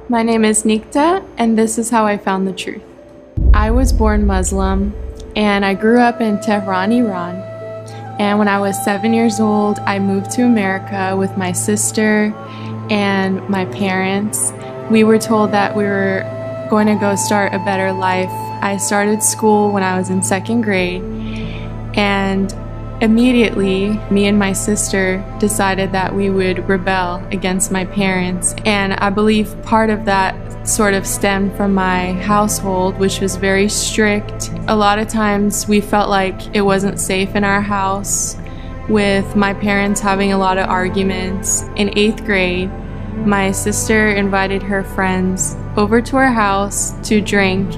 My name is Nikta, and this is how I found the truth. I was born Muslim, and I grew up in Tehran, Iran. And when I was 7 years old, I moved to America with my sister and my parents. We were told that we were going to go start a better life. I started school when I was in 2nd grade, and immediately, me and my sister decided that we would rebel against my parents. And I believe part of that sort of stemmed from my household, which was very strict. A lot of times we felt like it wasn't safe in our house, with my parents having a lot of arguments. In 8th grade, my sister invited her friends over to our house to drink,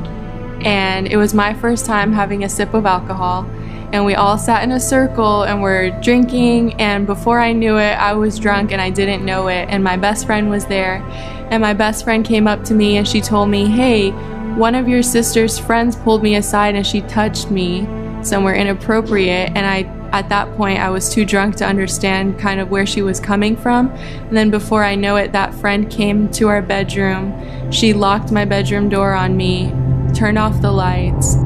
and it was my first time having a sip of alcohol. And we all sat in a circle and were drinking, and before I knew it, I was drunk and I didn't know it. And my best friend was there, and my best friend came up to me and she told me, "Hey, one of your sister's friends pulled me aside and she touched me somewhere inappropriate." And at that point, I was too drunk to understand kind of where she was coming from. And then before I know it, that friend came to our bedroom. She locked my bedroom door on me, turned off the lights.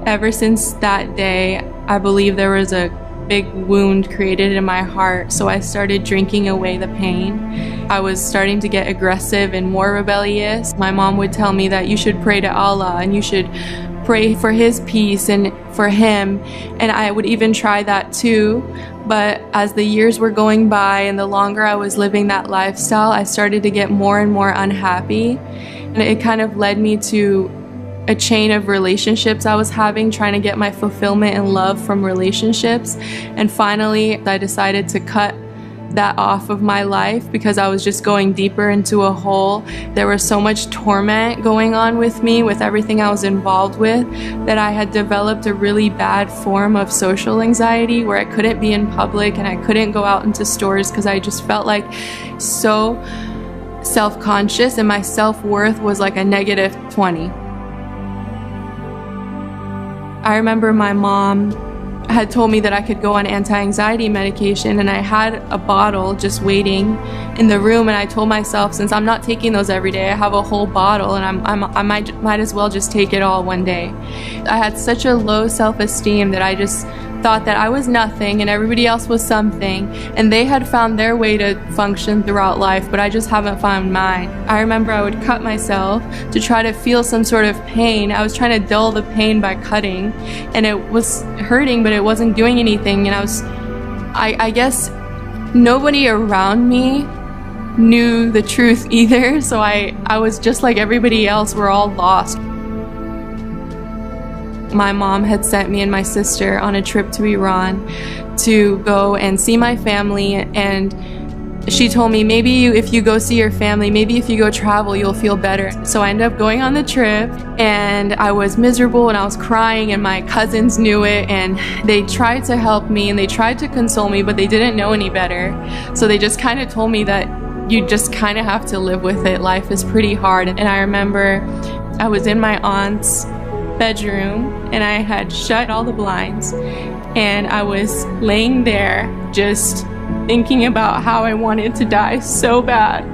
Ever since that day, I believe there was a big wound created in my heart, so I started drinking away the pain. I was starting to get aggressive and more rebellious. My mom would tell me that you should pray to Allah and you should pray for His peace and for Him, and I would even try that too. But as the years were going by and the longer I was living that lifestyle, I started to get more and more unhappy, and it kind of led me to a chain of relationships I was having, trying to get my fulfillment and love from relationships. And finally, I decided to cut that off of my life because I was just going deeper into a hole. There was so much torment going on with me, with everything I was involved with, that I had developed a really bad form of social anxiety where I couldn't be in public and I couldn't go out into stores because I just felt like so self-conscious, and my self-worth was like a negative 20. I remember my mom had told me that I could go on anti-anxiety medication, and I had a bottle just waiting in the room, and I told myself, since I'm not taking those every day, I have a whole bottle and I might as well just take it all one day. I had such a low self-esteem that I just thought that I was nothing and everybody else was something, and they had found their way to function throughout life, but I just haven't found mine. I remember I would cut myself to try to feel some sort of pain. I was trying to dull the pain by cutting, and it was hurting, but it wasn't doing anything. And I guess nobody around me knew the truth either, so I was just like everybody else. We're all lost. My mom had sent me and my sister on a trip to Iran to go and see my family, and she told me, maybe if you go see your family, maybe if you go travel, you'll feel better. So I ended up going on the trip, and I was miserable and I was crying, and my cousins knew it, and they tried to help me and they tried to console me, but they didn't know any better. So they just kind of told me that you just kind of have to live with it. Life is pretty hard. And I remember I was in my aunt's bedroom and I had shut all the blinds, and I was laying there just thinking about how I wanted to die so bad,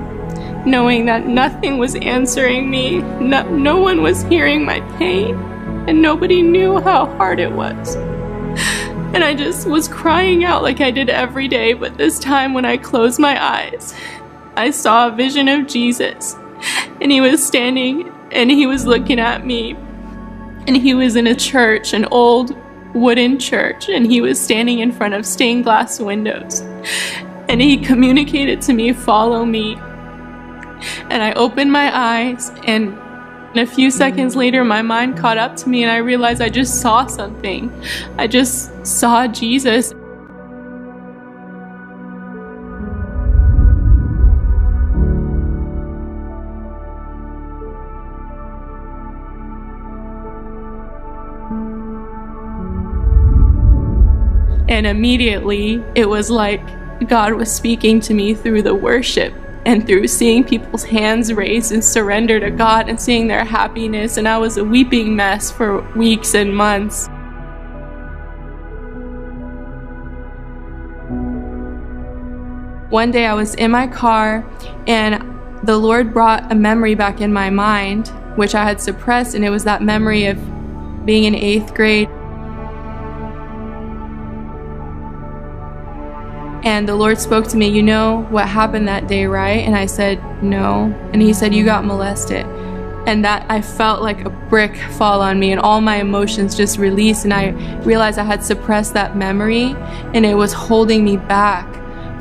knowing that nothing was answering me, no one was hearing my pain, and nobody knew how hard it was. And I just was crying out like I did every day, but this time when I closed my eyes, I saw a vision of Jesus, and He was standing and He was looking at me. And He was in a church, an old wooden church, and He was standing in front of stained glass windows. And He communicated to me, "Follow me." And I opened my eyes, and a few seconds later, my mind caught up to me, and I realized I just saw something. I just saw Jesus. And immediately, it was like God was speaking to me through the worship and through seeing people's hands raised and surrender to God and seeing their happiness. And I was a weeping mess for weeks and months. one day I was in my car and the Lord brought a memory back in my mind, which I had suppressed, and it was that memory of being in 8th grade. And the Lord spoke to me, you know what happened that day, right? And I said, no. And he said, you got molested. And that I felt like a brick fall on me and all my emotions just released, and I realized I had suppressed that memory and it was holding me back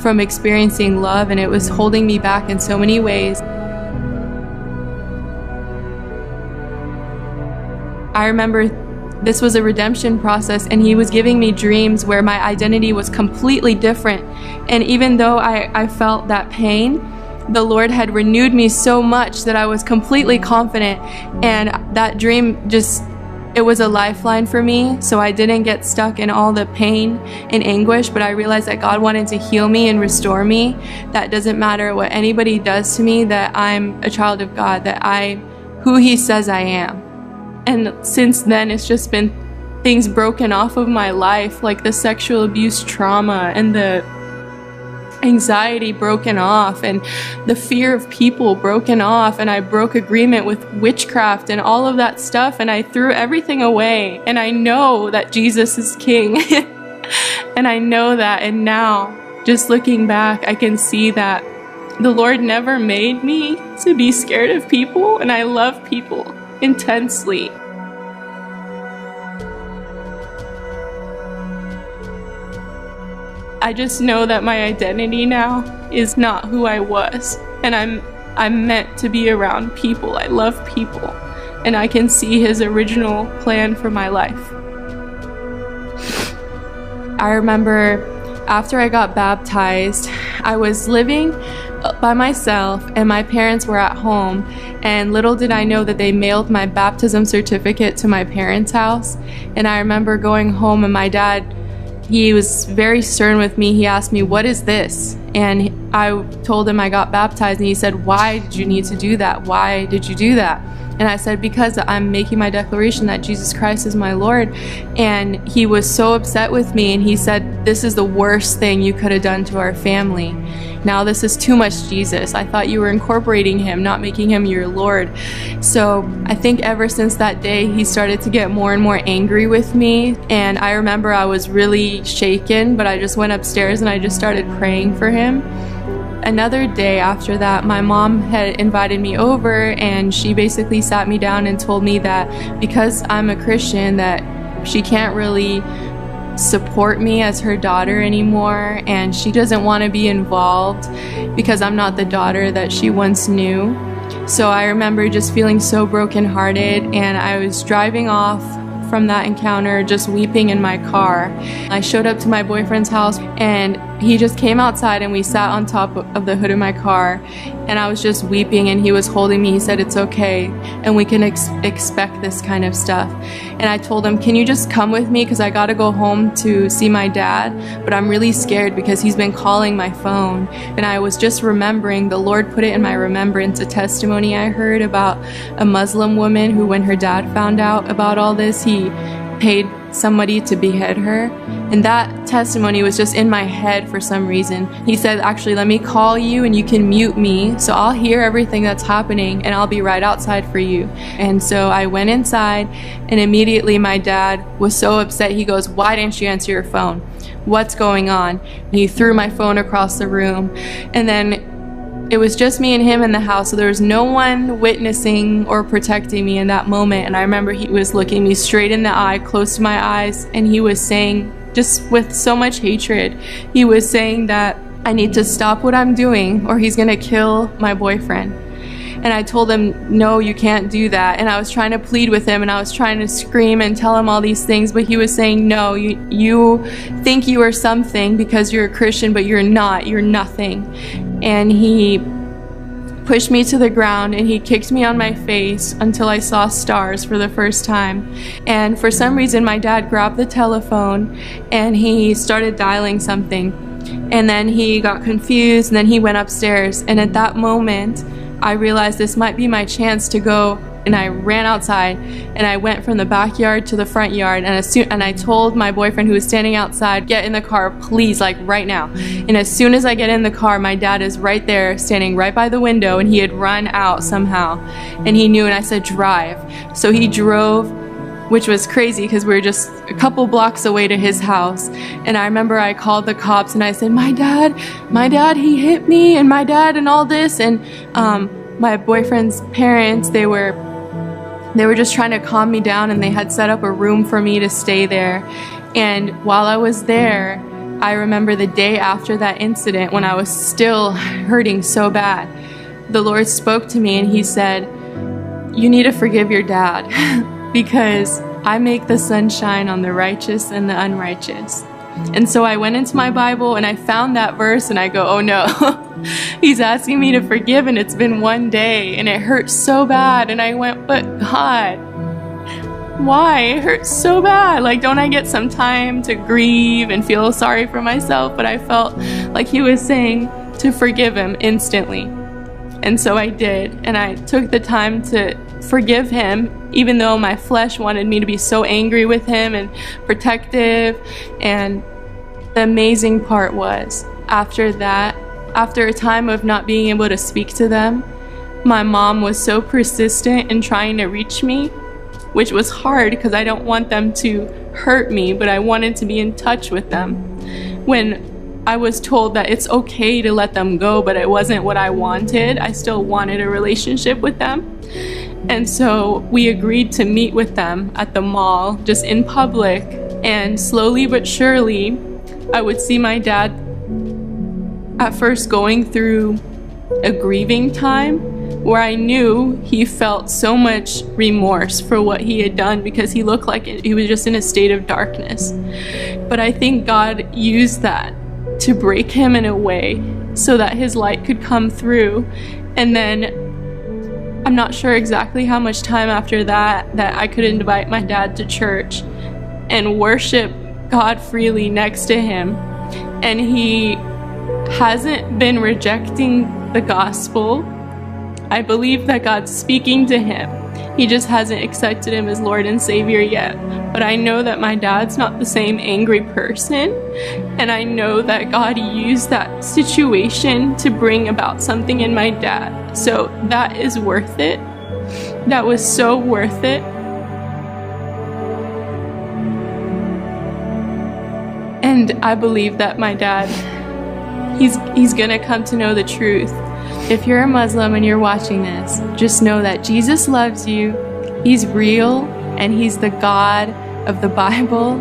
from experiencing love, and it was holding me back in so many ways. I remember this was a redemption process, and he was giving me dreams where my identity was completely different. And even though I felt that pain, the Lord had renewed me so much that I was completely confident, and that dream just, it was a lifeline for me, so I didn't get stuck in all the pain and anguish, but I realized that God wanted to heal me and restore me. That doesn't matter what anybody does to me, that I'm a child of God, that I'm who he says I am. And since then, it's just been things broken off of my life, like the sexual abuse trauma and the anxiety broken off and the fear of people broken off, and I broke agreement with witchcraft and all of that stuff, and I threw everything away, and I know that Jesus is king. And I know that, and now just looking back, I can see that the Lord never made me to be scared of people, and I love people intensely. I just know that my identity now is not who I was, and I'm meant to be around people. I love people, and I can see his original plan for my life. I remember after I got baptized, I was living by myself and my parents were at home, and little did I know that they mailed my baptism certificate to my parents' house. And I remember going home, and my dad, he was very stern with me. He asked me, what is this? And I told him I got baptized, and he said, why did you need to do that? Why did you do that? And I said, because I'm making my declaration that Jesus Christ is my Lord. And he was so upset with me, and he said, this is the worst thing you could have done to our family. Now this is too much Jesus. I thought you were incorporating him, not making him your Lord. So I think ever since that day, he started to get more and more angry with me. And I remember I was really shaken, but I just went upstairs and I just started praying for him. Another day after that, my mom had invited me over, and she basically sat me down and told me that because I'm a Christian, that she can't really support me as her daughter anymore, and she doesn't want to be involved because I'm not the daughter that she once knew. So I remember just feeling so brokenhearted, and I was driving off from that encounter just weeping in my car. I showed up to my boyfriend's house, and he just came outside, and we sat on top of the hood of my car, and I was just weeping, and he was holding me. He said, it's okay, and we can expect this kind of stuff. And I told him, can you just come with me, because I gotta go home to see my dad, but I'm really scared because he's been calling my phone. And I was just remembering, the Lord put it in my remembrance, a testimony I heard about a Muslim woman who, when her dad found out about all this, he paid somebody to behead her. And that testimony was just in my head for some reason. He said, actually, let me call you and you can mute me, so I'll hear everything that's happening and I'll be right outside for you. And so I went inside, and immediately my dad was so upset. He goes, why didn't you answer your phone? What's going on? And he threw my phone across the room. And then it was just me and him in the house, so there was no one witnessing or protecting me in that moment. And I remember he was looking me straight in the eye, close to my eyes, and he was saying, just with so much hatred, he was saying that I need to stop what I'm doing or he's gonna kill my boyfriend. And I told him, no, you can't do that. And I was trying to plead with him, and I was trying to scream and tell him all these things, but he was saying, no, you think you are something because you're a Christian, but you're not, you're nothing. And he pushed me to the ground, and he kicked me on my face until I saw stars for the first time. And for some reason, my dad grabbed the telephone and he started dialing something. And then he got confused, and then he went upstairs. And at that moment, I realized this might be my chance to go and I ran outside, and I went from the backyard to the front yard, and I told my boyfriend who was standing outside, get in the car, please, like right now. And as soon as I get in the car, my dad is right there, standing right by the window, and he had run out somehow, and he knew, and I said, drive. So he drove, which was crazy because we were just a couple blocks away to his house. And I remember I called the cops and I said, my dad, he hit me, and my dad and all this. And my boyfriend's parents, they were just trying to calm me down, and they had set up a room for me to stay there. And while I was there, I remember the day after that incident, when I was still hurting so bad, the Lord spoke to me and he said, you need to forgive your dad because I make the sun shine on the righteous and the unrighteous. And so I went into my Bible and I found that verse, and I go, oh no, he's asking me to forgive, and it's been one day and it hurts so bad. And I went, but God, why? It hurts so bad. Like, don't I get some time to grieve and feel sorry for myself? But I felt like he was saying to forgive him instantly. And so I did, and I took the time to forgive him, even though my flesh wanted me to be so angry with him and protective. And the amazing part was, after that, after a time of not being able to speak to them, my mom was so persistent in trying to reach me, which was hard because I don't want them to hurt me, but I wanted to be in touch with them. When I was told that it's okay to let them go, but it wasn't what I wanted. I still wanted a relationship with them. And so we agreed to meet with them at the mall, just in public. And slowly but surely, I would see my dad at first going through a grieving time where I knew he felt so much remorse for what he had done because he looked like he was just in a state of darkness. But I think God used that to break him in a way so that his light could come through. And then I'm not sure exactly how much time after that I could invite my dad to church and worship God freely next to him. And he hasn't been rejecting the gospel. I believe that God's speaking to him. He just hasn't accepted him as Lord and Savior yet. But I know that my dad's not the same angry person. And I know that God used that situation to bring about something in my dad. So that is worth it. That was so worth it. And I believe that my dad, he's gonna come to know the truth. If you're a Muslim and you're watching this, just know that Jesus loves you. He's real, and he's the God of the Bible.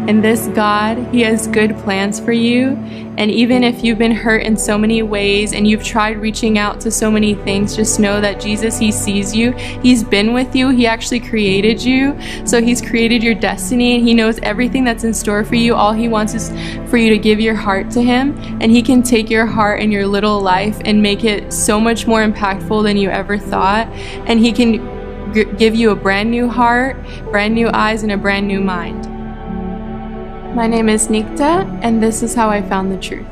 And this God, he has good plans for you. And even if you've been hurt in so many ways and you've tried reaching out to so many things, just know that Jesus, he sees you. He's been with you. He actually created you. So he's created your destiny, and he knows everything that's in store for you. All he wants is for you to give your heart to him, and he can take your heart and your little life and make it so much more impactful than you ever thought. And he can give you a brand new heart, brand new eyes, and a brand new mind. My name is Nikta, and this is how I found the truth.